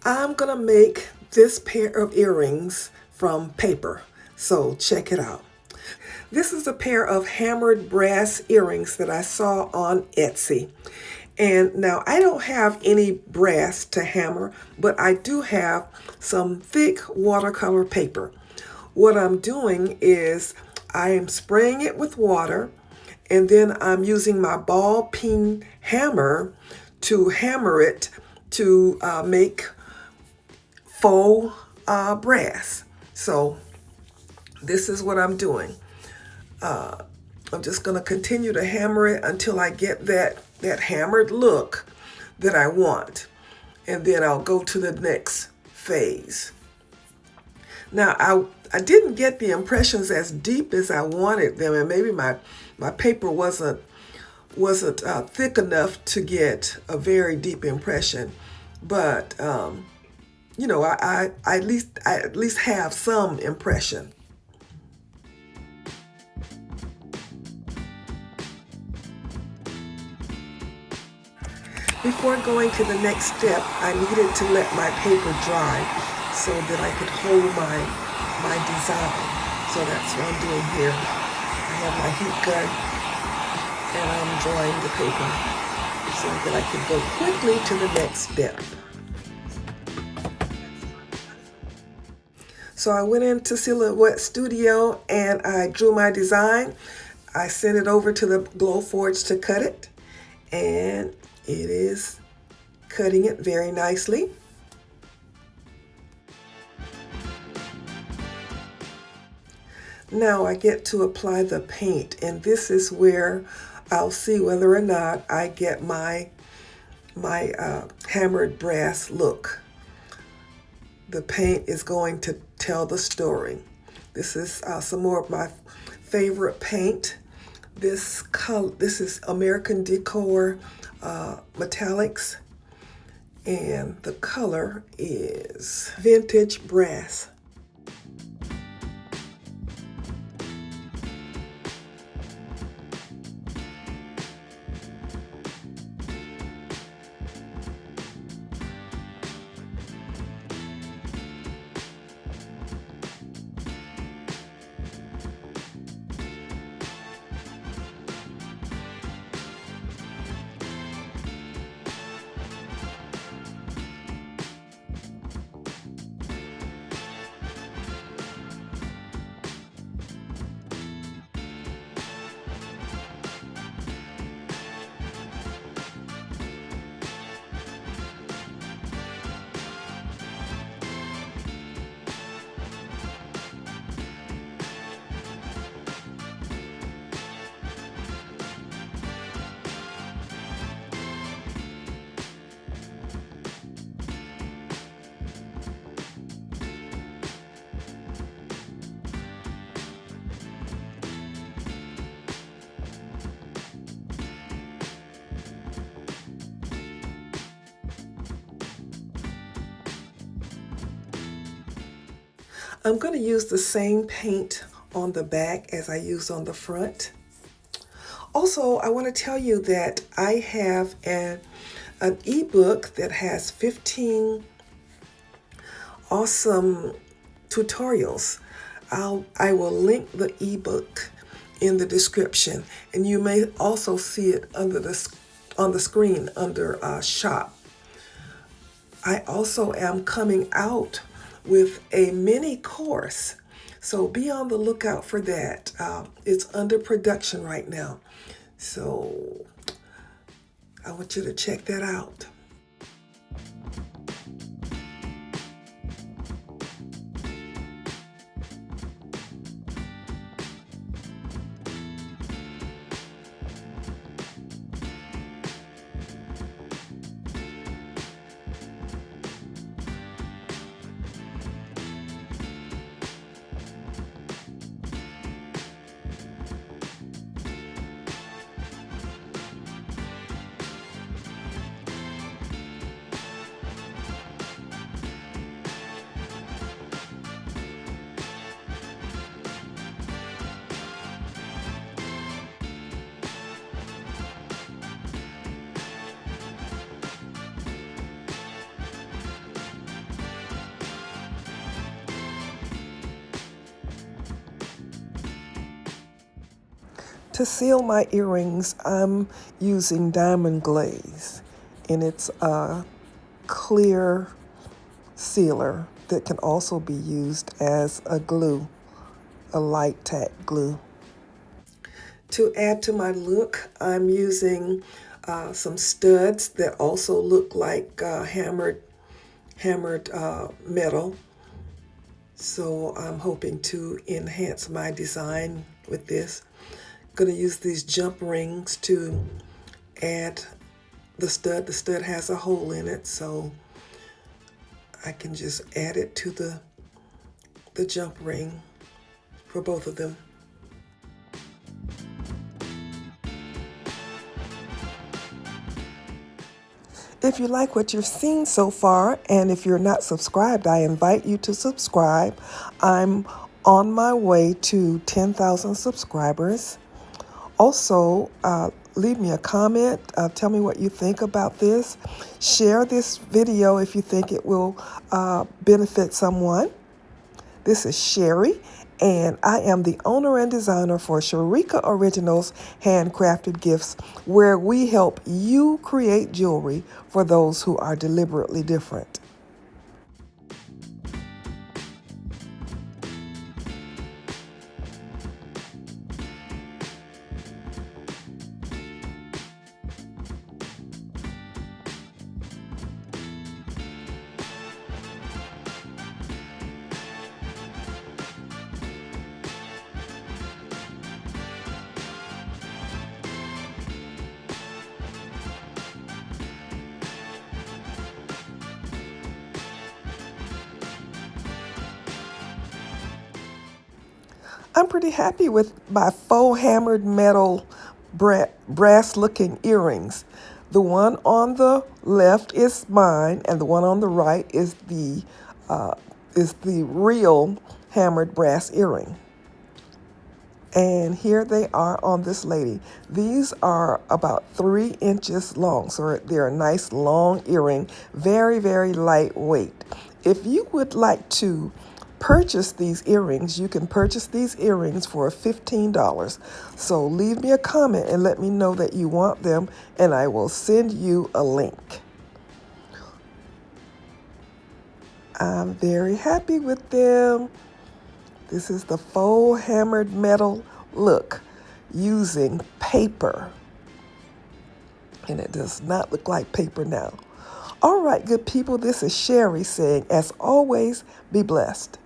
I'm gonna make this pair of earrings from paper, so check it out. This is a pair of hammered brass earrings that I saw on Etsy. And now I don't have any brass to hammer, but I do have some thick watercolor paper. What I'm doing is I am spraying it with water, and then I'm using my ball peen hammer to hammer it to make faux brass. So this is what I'm doing. I'm just going to continue to hammer it until I get that hammered look that I want. And then I'll go to the next phase. Now, I didn't get the impressions as deep as I wanted them, and maybe my paper wasn't thick enough to get a very deep impression. But you know, I at least have some impression. Before going to the next step, I needed to let my paper dry so that I could hold my design. So that's what I'm doing here. I have my heat gun and I'm drying the paper so that I could go quickly to the next step. So I went into Silhouette Studio and I drew my design. I sent it over to the Glowforge to cut it, and it is cutting it very nicely. Now I get to apply the paint, and this is where I'll see whether or not I get my hammered brass look. The paint is going to tell the story. This is some more of my favorite paint. This is American Decor Metallics, and the color is Vintage Brass. I'm going to use the same paint on the back as I used on the front. Also, I want to tell you that I have an ebook that has 15 awesome tutorials. I will link the ebook in the description, and you may also see it on the screen under shop. I also am coming out with a mini course, so be on the lookout for that. It's under production right now, so I want you to check that out. To seal my earrings, I'm using diamond glaze, and it's a clear sealer that can also be used as a glue, a light tack glue. To add to my look, I'm using some studs that also look like hammered metal. So I'm hoping to enhance my design with this. Going to use these jump rings to add the stud. The stud has a hole in it, so I can just add it to the jump ring for both of them. If you like what you've seen so far, and if you're not subscribed, I invite you to subscribe. I'm on my way to 10,000 subscribers. Also, leave me a comment. Tell me what you think about this. Share this video if you think it will benefit someone. This is Sherry, and I am the owner and designer for Sherika Originals Handcrafted Gifts, where we help you create jewelry for those who are deliberately different. I'm pretty happy with my faux hammered metal brass looking earrings. The one on the left is mine, and the one on the right is the real hammered brass earring. And here they are on this lady. These are about 3 inches long, so they're a nice long earring, very, very lightweight. If you would like to purchase these earrings, you can purchase these earrings for $15. So leave me a comment and let me know that you want them, and I will send you a link. I'm very happy with them. This is the faux hammered metal look using paper. And it does not look like paper now. All right, good people, this is Sherry saying, as always, be blessed.